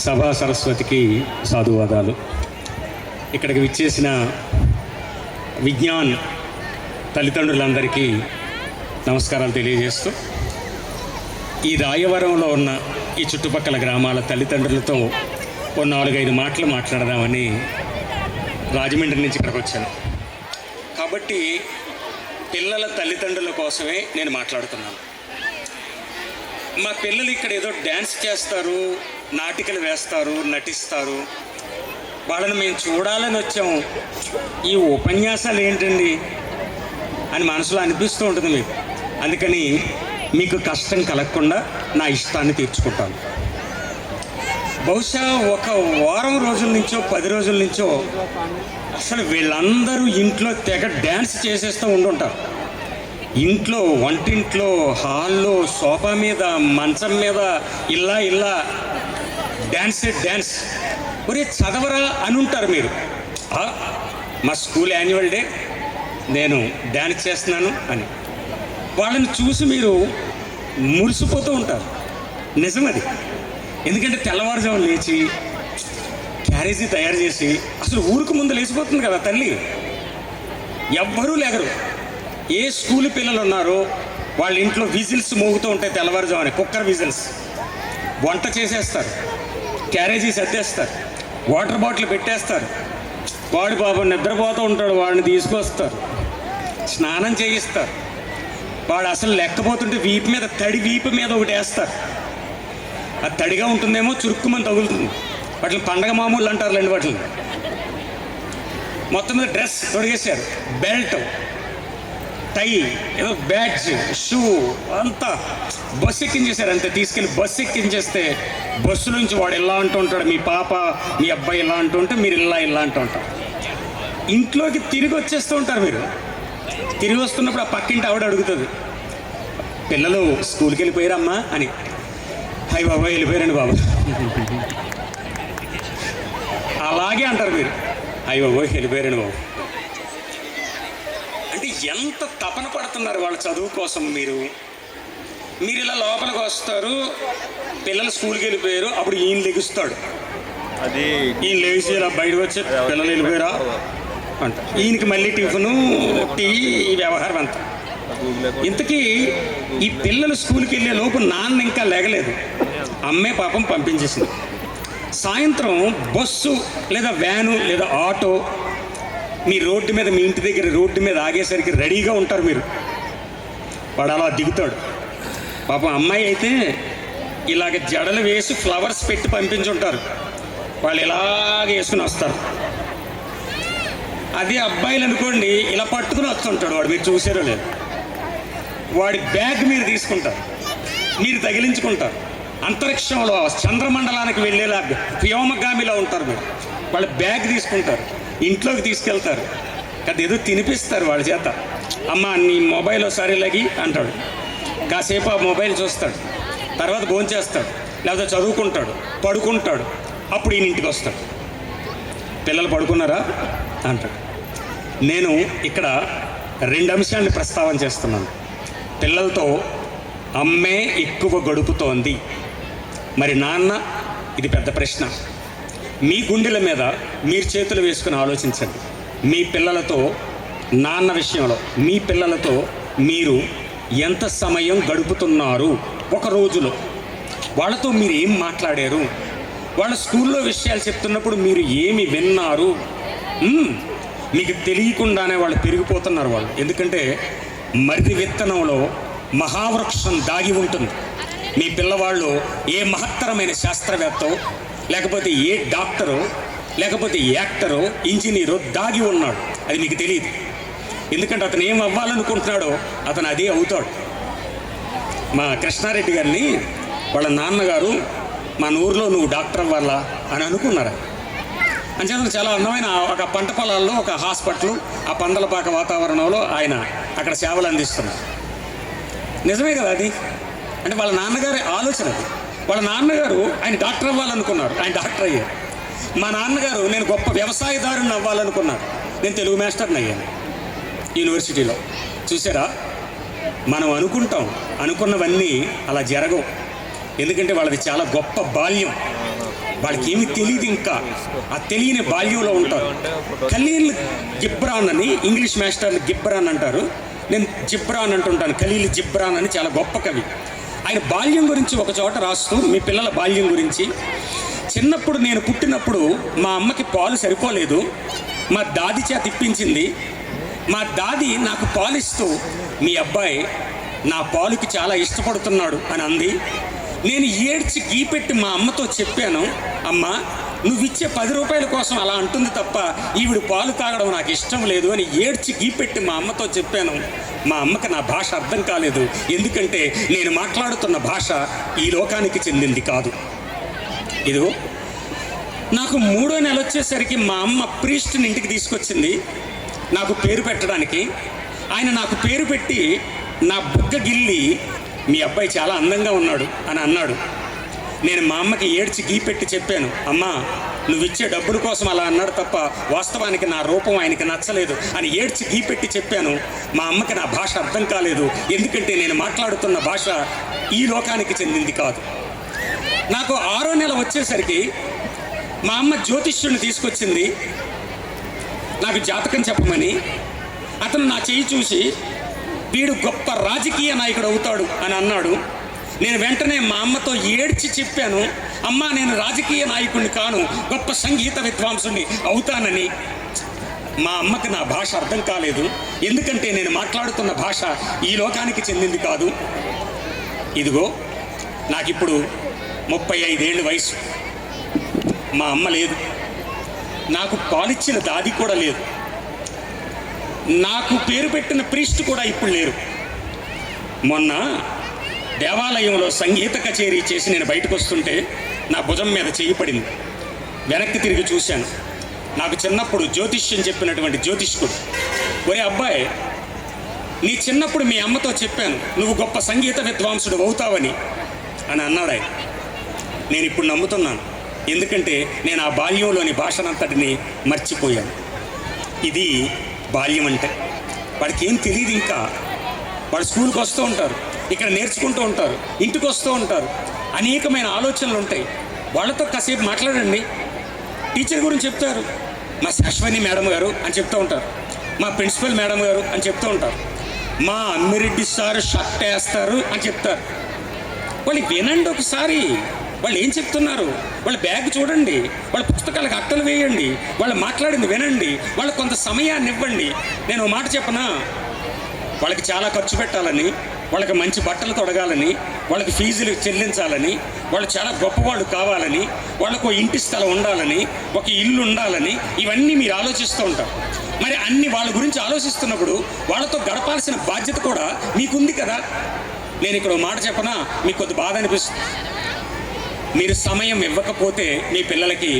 సభా సరస్వతికి సాధువాదాలు. ఇక్కడికి విచ్చేసిన విజ్ఞాన్ తల్లిదండ్రులందరికీ నమస్కారాలు తెలియజేస్తూ, ఈ రాయవరంలో ఉన్న ఈ చుట్టుపక్కల గ్రామాల తల్లిదండ్రులతో ఓ 4-5 మాటలు మాట్లాడదామని రాజమండ్రి నుంచి ఇక్కడికి వచ్చాను. కాబట్టి పిల్లల తల్లిదండ్రుల కోసమే నేను మాట్లాడుతున్నాను. మా పిల్లలు ఇక్కడ ఏదో డ్యాన్స్ చేస్తారు, నాటికలు వేస్తారు, నటిస్తారు, వాళ్ళని మేము చూడాలని వచ్చాము. ఈ ఉపన్యాసాలు ఏంటండి అని మనసులో అనిపిస్తూ ఉంటుంది మీకు. అందుకని మీకు కష్టం కలగకుండా నా ఇష్టాన్ని తీర్చుకుంటాను. బహుశా ఒక వారం రోజుల నుంచో 10 రోజుల నుంచో అసలు వీళ్ళందరూ ఇంట్లో తెగ డ్యాన్స్ చేసేస్తూ ఉండుంటారు. ఇంట్లో, వంటింట్లో, హాల్లో, సోఫా మీద, మంచం మీద ఇలా డ్యాన్స్ ఒరే చదవరా అని ఉంటారు మీరు. మా స్కూల్ యాన్యువల్ డే నేను డ్యాన్స్ చేస్తున్నాను అని వాళ్ళని చూసి మీరు మురిసిపోతూ ఉంటారు. నిజమది. ఎందుకంటే తెల్లవారుజామున లేచి క్యారేజీ తయారు చేసి, అసలు ఊరికి ముందు లేచిపోతుంది కదా తల్లి, ఎవ్వరూ లేగరు. ఏ స్కూల్ పిల్లలు ఉన్నారో వాళ్ళ ఇంట్లో విజిల్స్ మోగుతూ ఉంటాయి తెల్లవారుజామున, కుక్కర్ విజిల్స్. వంట చేసేస్తారు, క్యారేజీ సర్దేస్తారు, వాటర్ బాటిల్ పెట్టేస్తారు. వాడు పాపం నిద్రపోతూ ఉంటాడు, వాడిని తీసుకొస్తారు, స్నానం చేయిస్తారు. వాడు అసలు లెక్కపోతుంటే వీపు మీద ఒకటి వేస్తారు. అది తడిగా ఉంటుందేమో, చురుక్కుమని తగులుతుంది. వాటిని పండగ మామూలు అంటారులేండి. వాటిని మొత్తం మీద డ్రెస్ తొడిగేశారు, బెల్ట్, టై, ఏదో బ్యాడ్జ్, షూ అంతా బస్సు ఎక్కించేశారు. అంతే తీసుకెళ్ళి బస్సు ఎక్కించేస్తే బస్సు నుంచి వాడు ఇలా అంటూ ఉంటాడు, మీ పాప మీ అబ్బాయి ఇలా అంటూ ఉంటే మీరు ఇలా అంటూ ఉంటారు. ఇంట్లోకి తిరిగి వచ్చేస్తూ ఉంటారు. మీరు తిరిగి వస్తున్నప్పుడు ఆ పక్కింటి ఆవిడ అడుగుతుంది, పిల్లలు స్కూల్కి వెళ్ళిపోయారమ్మా అని. హాయ్ బాబా, వెళ్ళిపోయారండి బాబా అలాగే అంటారు మీరు. హాయ్ బాబా, వెళ్ళిపోయారండి బాబు. అంటే ఎంత తపన పడుతున్నారు వాళ్ళ చదువు కోసం. మీరు ఇలా లోపలికి వస్తారు, పిల్లలు స్కూల్కి వెళ్ళిపోయారు, అప్పుడు ఈయన లెగుస్తాడు. ఈయన లేచి ఇలా బయటకు వచ్చి పిల్లలు వెళ్ళిపోయారా అంట. ఈయనకి మళ్ళీ టిఫిను, టీ, ఈ వ్యవహారం అంతా. ఇంతకీ ఈ పిల్లలు స్కూల్కి వెళ్ళే లోపు నాన్న ఇంకా లేగలేదు, అమ్మే పాపం పంపించేసింది. సాయంత్రం బస్సు లేదా వ్యాను లేదా ఆటో మీ రోడ్డు మీద, మీ ఇంటి దగ్గర రోడ్డు మీద ఆగేసరికి రెడీగా ఉంటారు మీరు. వాడు అలా దిగుతాడు. పాపం అమ్మాయి అయితే ఇలాగ జడలు వేసి ఫ్లవర్స్ పెట్టి పంపించుంటారు, వాళ్ళు ఇలాగ వేసుకుని వస్తారు. అదే అబ్బాయిలు అనుకోండి, ఇలా పట్టుకుని వస్తుంటాడు వాడు, మీరు చూసారో లేదు. వాడి బ్యాగ్ మీరు తీసుకుంటారు, మీరు తగిలించుకుంటారు. అంతరిక్షంలో చంద్రమండలానికి వెళ్ళేలా వ్యోమగామిలో ఉంటారు మీరు. వాళ్ళ బ్యాగ్ తీసుకుంటారు, ఇంట్లోకి తీసుకెళ్తారు. కదా ఏదో తినిపిస్తారు వాళ్ళ చేత. అమ్మ నీ మొబైల్ ఒకసారి లగి అంటాడు. కాసేపు ఆ మొబైల్ చూస్తాడు, తర్వాత భోంచేస్తాడు, లేకపోతే చదువుకుంటాడు, పడుకుంటాడు. అప్పుడు ఈయన ఇంటికి వస్తాడు. పిల్లలు పడుకున్నారా అంటాడు. నేను ఇక్కడ 2 అంశాన్ని ప్రస్తావన చేస్తున్నాను. పిల్లలతో అమ్మే ఎక్కువ గడుపుతోంది, మరి నాన్న? ఇది పెద్ద ప్రశ్న. మీ గుండెల మీద మీరు చేతులు వేసుకుని ఆలోచించండి. మీ పిల్లలతో, నాన్న విషయంలో మీ పిల్లలతో మీరు ఎంత సమయం గడుపుతున్నారు ఒక రోజులో? వాళ్ళతో మీరు ఏం మాట్లాడారు? వాళ్ళ స్కూల్లో విషయాలు చెప్తున్నప్పుడు మీరు ఏమి విన్నారు? మీకు తెలియకుండానే వాళ్ళు పెరిగిపోతున్నారు వాళ్ళు. ఎందుకంటే మర్రి విత్తనంలో మహావృక్షం దాగి ఉంటుంది. మీ పిల్లవాళ్ళు ఏ మహత్తరమైన శాస్త్రవేత్తో, లేకపోతే ఏ డాక్టరో, లేకపోతే యాక్టరో, ఇంజనీరో దాగి ఉన్నాడు. అది మీకు తెలియదు. ఎందుకంటే అతను ఏం అవ్వాలనుకుంటున్నాడో అతను అదే అవుతాడు. మా కృష్ణారెడ్డి గారిని వాళ్ళ నాన్నగారు, మన ఊరిలో నువ్వు డాక్టర్ అవ్వాలా అని అనుకున్నారు. అంచేత చాలా అందమైన ఒక పంట పొలాల్లో ఒక హాస్పిటల్, ఆ పందలపాక వాతావరణంలో ఆయన అక్కడ సేవలు అందిస్తున్నారు. నిజమే కదా అది. అంటే వాళ్ళ నాన్నగారి ఆలోచన అది. వాళ్ళ నాన్నగారు ఆయన డాక్టర్ అవ్వాలనుకున్నారు, ఆయన డాక్టర్ అయ్యారు. మా నాన్నగారు నేను గొప్ప వ్యవసాయదారుని అవ్వాలనుకున్నారు, నేను తెలుగు మాస్టర్ని అయ్యాను యూనివర్సిటీలో. చూసారా, మనం అనుకున్నవన్నీ అలా జరగవు. ఎందుకంటే వాళ్ళది చాలా గొప్ప బాల్యం. వాళ్ళకి ఏమీ తెలియదు, ఇంకా ఆ తెలియని బాల్యంలో ఉంటారు. ఖలీల్ జిబ్రాన్ అని ఇంగ్లీష్ మాస్టర్లు గిబ్రాన్ అంటారు, నేను జిబ్రాన్ అంటుంటాను. ఖలీల్ జిబ్రాన్ అని చాలా గొప్ప కవి. ఆయన బాల్యం గురించి ఒక చోట రాస్తూ, మీ పిల్లల బాల్యం గురించి, చిన్నప్పుడు నేను పుట్టినప్పుడు మా అమ్మకి పాలు సరిపోలేదు, మా దాది చేత ఇప్పించింది. మా దాది నాకు పాలిస్తూ, మీ అబ్బాయి నా పాలుకి చాలా ఇష్టపడుతున్నాడు అని అంది. నేను ఏడ్చి గీపెట్టి మా అమ్మతో చెప్పాను, అమ్మ నువ్విచ్చే 10 రూపాయల కోసం అలా అంటుంది తప్ప ఈవిడ పాలు తాగడం నాకు ఇష్టం లేదు అని ఏడ్చి గీపెట్టి మా అమ్మతో చెప్పాను. మా అమ్మకి నా భాష అర్థం కాలేదు, ఎందుకంటే నేను మాట్లాడుతున్న భాష ఈ లోకానికి చెందింది కాదు. ఇదిగో నాకు 3వ నెల వచ్చేసరికి మా అమ్మ ప్రీస్ట్ని ఇంటికి తీసుకొచ్చింది నాకు పేరు పెట్టడానికి. ఆయన నాకు పేరు పెట్టి నా బుగ్గ గిల్లి, మీ అబ్బాయి చాలా అందంగా ఉన్నాడు అని అన్నాడు. నేను మా అమ్మకి ఏడ్చి గీపెట్టి చెప్పాను, అమ్మా నువ్విచ్చే డబ్బుల కోసం అలా అన్నాడు తప్ప వాస్తవానికి నా రూపం ఆయనకి నచ్చలేదు అని ఏడ్చి గీపెట్టి చెప్పాను. మా అమ్మకి నా భాష అర్థం కాలేదు, ఎందుకంటే నేను మాట్లాడుతున్న భాష ఈ లోకానికి చెందింది కాదు. నాకు 6వ నెల వచ్చేసరికి మా అమ్మ జ్యోతిష్యుడిని తీసుకొచ్చింది నాకు జాతకం చెప్పమని. అతను నా చెయ్యి చూసి, వీడు గొప్ప రాజకీయ నాయకుడు అవుతాడు అని అన్నాడు. నేను వెంటనే మా అమ్మతో ఏడ్చి చెప్పాను, అమ్మ నేను రాజకీయ నాయకుడిని కాను, గొప్ప సంగీత విద్వాంసుని అవుతానని. మా అమ్మకి నా భాష అర్థం కాలేదు, ఎందుకంటే నేను మాట్లాడుతున్న భాష ఈ లోకానికి చెందింది కాదు. ఇదిగో నాకిప్పుడు 35 ఏళ్ళ వయసు. మా అమ్మ లేదు, నాకు పాలిచ్చిన దాది కూడా లేదు, నాకు పేరు పెట్టిన ప్రీస్ట్ కూడా ఇప్పుడు లేరు. మొన్న దేవాలయంలో సంగీత కచేరీ చేసి నేను బయటకు వస్తుంటే నా భుజం మీద చెయ్యి పడింది. వెనక్కి తిరిగి చూశాను. నాకు చిన్నప్పుడు జ్యోతిష్యం చెప్పినటువంటి జ్యోతిష్కుడు, ఒరే అబ్బాయి నీ చిన్నప్పుడు మీ అమ్మతో చెప్పాను నువ్వు గొప్ప సంగీత విద్వాంసుడు అవుతావని అని అన్నాడు ఆయన. నేను ఇప్పుడు నమ్ముతున్నాను, ఎందుకంటే నేను ఆ బాల్యంలోని భాషనంతటిని మర్చిపోయాను. ఇది బాల్యం అంటే. వాడికి ఏం తెలియదు, ఇంకా వాడు స్కూల్కి వస్తూ ఉంటారు, ఇక్కడ నేర్చుకుంటూ ఉంటారు, ఇంటికి వస్తూ ఉంటారు, అనేకమైన ఆలోచనలు ఉంటాయి. వాళ్ళతో కాసేపు మాట్లాడండి. టీచర్ గురించి చెప్తారు, మా శాశ్వని మేడం గారు అని చెప్తూ ఉంటారు, మా ప్రిన్సిపల్ మేడం గారు అని చెప్తూ ఉంటారు, మా అమ్మిరెడ్డి సార్ షర్ట్ వేస్తారు అని చెప్తారు. వాళ్ళు వినండి ఒకసారి, వాళ్ళు ఏం చెప్తున్నారు, వాళ్ళ బ్యాగ్ చూడండి, వాళ్ళ పుస్తకాలకు అట్టలు వేయండి, వాళ్ళు మాట్లాడింది వినండి, వాళ్ళకి కొంత సమయాన్ని ఇవ్వండి. నేను ఒక మాట చెప్పనా, వాళ్ళకి చాలా ఖర్చు పెట్టాలని, వాళ్ళకి మంచి బట్టలు తొడగాలని, వాళ్ళకి ఫీజులు చెల్లించాలని, వాళ్ళు చాలా గొప్పవాళ్ళు కావాలని, వాళ్ళకు ఇంటి స్థలం ఉండాలని, ఒక ఇల్లు ఉండాలని, ఇవన్నీ మీరు ఆలోచిస్తూ ఉంటారు. మరి అన్ని వాళ్ళ గురించి ఆలోచిస్తున్నప్పుడు వాళ్ళతో గడపాల్సిన బాధ్యత కూడా మీకుంది కదా. నేను ఇక్కడ ఒక మాట చెప్పనా, మీకు కొద్ది బాధ అనిపిస్తుంది. మీరు సమయం ఇవ్వకపోతే మీ పిల్లలకి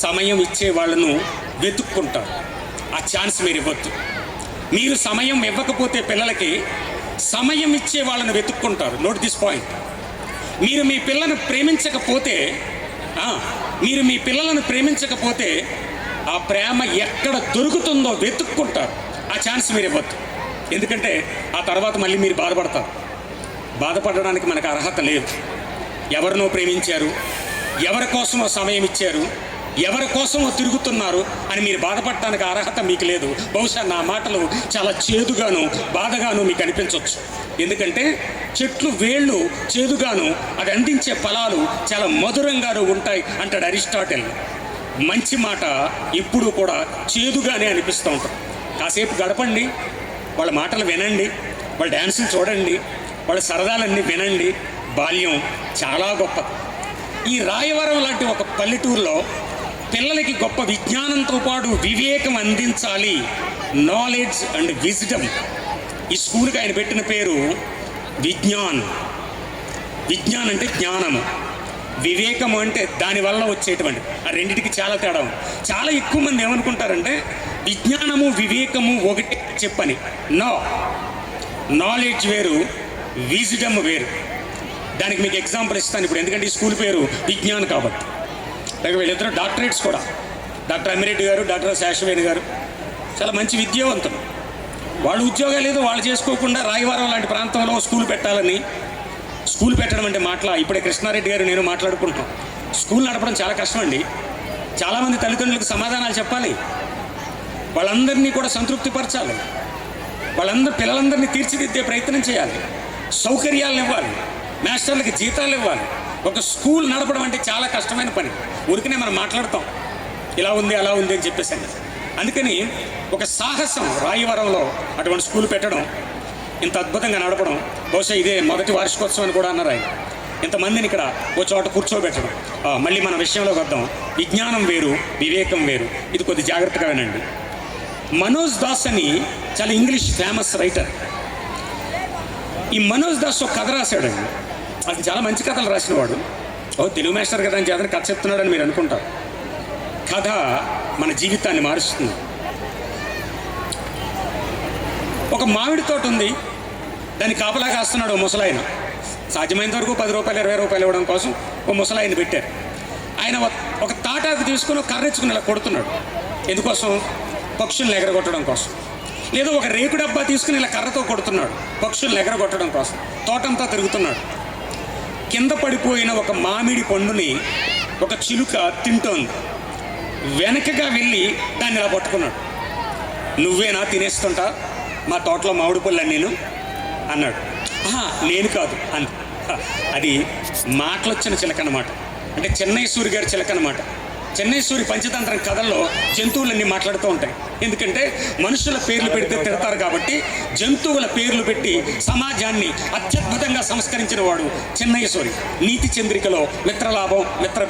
సమయం ఇచ్చే వాళ్ళను వెతుక్కుంటారు, ఆ ఛాన్స్ మీరు ఇవ్వద్దు. మీరు సమయం ఇవ్వకపోతే పిల్లలకి సమయం ఇచ్చే వాళ్ళను వెతుక్కుంటారు. Note this point. మీరు మీ పిల్లలను ప్రేమించకపోతే ఆ ప్రేమ ఎక్కడ దొరుకుతుందో వెతుక్కుంటారు, ఆ ఛాన్స్ మీరు ఇవ్వద్దు. ఎందుకంటే ఆ తర్వాత మళ్ళీ మీరు బాధపడతారు. బాధపడడానికి మనకు అర్హత లేదు. ఎవరినో ప్రేమించారు, ఎవరి కోసమో సమయం ఇచ్చారు, ఎవరి కోసమో తిరుగుతున్నారు అని మీరు బాధపడటానికి అర్హత మీకు లేదు. బహుశా నా మాటలు చాలా చేదుగాను బాధగాను మీకు అనిపించవచ్చు, ఎందుకంటే చెట్లు వేళ్ళు చేదుగాను, అది అందించే ఫలాలు చాలా మధురంగాను ఉంటాయి అంటాడు అరిస్టాటిల్. మంచి మాట ఎప్పుడూ కూడా చేదుగానే అనిపిస్తూ ఉంటుంది. కాసేపు గడపండి, వాళ్ళ మాటలు వినండి, వాళ్ళ డ్యాన్సులు చూడండి, వాళ్ళ సరదాలన్నీ వినండి. బాల్యం చాలా గొప్ప. ఈ రాయవరం లాంటి ఒక పల్లెటూరులో పిల్లలకి గొప్ప విజ్ఞానంతో పాటు వివేకం అందించాలి, నాలెడ్జ్ అండ్ విజ్డమ్. ఈ స్కూల్కి ఆయన పెట్టిన పేరు విజ్ఞాన్. విజ్ఞాన్ అంటే జ్ఞానము, వివేకము అంటే దానివల్ల వచ్చేటువంటి, ఆ రెండింటికి చాలా తేడా ఉంది. చాలా ఎక్కువ మంది ఏమనుకుంటారంటే విజ్ఞానము వివేకము ఒకటే చెప్పని. నాలెడ్జ్ వేరు, విజ్డమ్ వేరు. దానికి మీకు ఎగ్జాంపుల్ ఇస్తాను ఇప్పుడు, ఎందుకంటే ఈ స్కూల్ పేరు విజ్ఞాన్ కాబట్టి. అలాగే వీళ్ళిద్దరూ డాక్టరేట్స్ కూడా, డాక్టర్ అమ్మిరెడ్డి గారు, డాక్టర్ శాశ్వేని గారు చాలా మంచి విద్యావంతులు. వాళ్ళు ఉద్యోగాలు ఏదో వాళ్ళు చేసుకోకుండా రాయవరం లాంటి ప్రాంతంలో స్కూల్ పెట్టాలని, స్కూల్ పెట్టడం అంటే ఇప్పుడే కృష్ణారెడ్డి గారు నేను మాట్లాడుకుంటాం, స్కూల్ నడపడం చాలా కష్టం అండి. చాలామంది తల్లిదండ్రులకు సమాధానాలు చెప్పాలి, వాళ్ళందరినీ కూడా సంతృప్తిపరచాలి, పిల్లలందరినీ తీర్చిదిద్దే ప్రయత్నం చేయాలి, సౌకర్యాలను ఇవ్వాలి, మాస్టర్లకి జీతాలు ఇవ్వాలి. ఒక స్కూల్ నడపడం అంటే చాలా కష్టమైన పని. ఊరికనే మనం మాట్లాడతాం ఇలా ఉంది అలా ఉంది అని చెప్పేసి. అందుకని ఒక సాహసం రాయవరంలో అటువంటి స్కూల్ పెట్టడం, ఇంత అద్భుతంగా నడపడం, బహుశా ఇదే మొదటి వార్షికోత్సవం అని కూడా అన్నారు ఆయన. ఇంతమందిని ఇక్కడ ఓ చోట కూర్చోబెట్టడం. మళ్ళీ మన విషయంలోకి వద్దాం. విజ్ఞానం వేరు, వివేకం వేరు. ఇది కొద్ది జాగ్రత్తగా వినండి. మనోజ్ దాస్ అని చాలా ఇంగ్లీష్ ఫేమస్ రైటర్. ఈ మనోజ్ దాస్ ఒక కథ రాశాడండి. అది చాలా మంచి కథలు రాసినవాడు. తెలుగు మాస్టర్ కదా అని చేతని కథ చెప్తున్నాడని మీరు అనుకుంటారు. కథ మన జీవితాన్ని మారుస్తుంది. ఒక మామిడి తోట ఉంది, దాన్ని కాపలా కాస్తున్నాడు ఓ ముసలాయన. సాధ్యమైనంత వరకు 10 రూపాయలు 20 రూపాయలు ఇవ్వడం కోసం ఓ ముసలాయన పెట్టారు. ఆయన ఒక తాటాకు తీసుకుని ఒక కర్ర ఇచ్చుకుని ఇలా కొడుతున్నాడు. ఎందుకోసం? పక్షులను ఎగరగొట్టడం కోసం. లేదా ఒక రేకు డబ్బా తీసుకుని ఇలా కర్రతో కొడుతున్నాడు, పక్షులను ఎగరగొట్టడం కోసం. తోటంతా తిరుగుతున్నాడు. కింద పడిపోయిన ఒక మామిడి పండుని ఒక చిలుక తింటోంది. వెనకగా వెళ్ళి దాన్ని ఇలా పట్టుకున్నాడు. నువ్వేనా తినేస్తుంటా మా తోటలో మామిడి పళ్ళు నేను అన్నాడు. నేను కాదు అంది. అది మాటలొచ్చిన చిలక అన్నమాట. అంటే చెన్నై సూరి గారి చిలక అన్నమాట. చెన్నై సూరి పంచతంత్రం కథల్లో జంతువులన్నీ మాట్లాడుతూ ఉంటాయి. ఎందుకంటే మనుషుల పేర్లు పెడితే తిడతారు కాబట్టి జంతువుల పేర్లు పెట్టి సమాజాన్ని అత్యద్భుతంగా సంస్కరించిన వాడు చెన్నై సూరి. నీతి చంద్రికలో మిత్రలాభం మిత్ర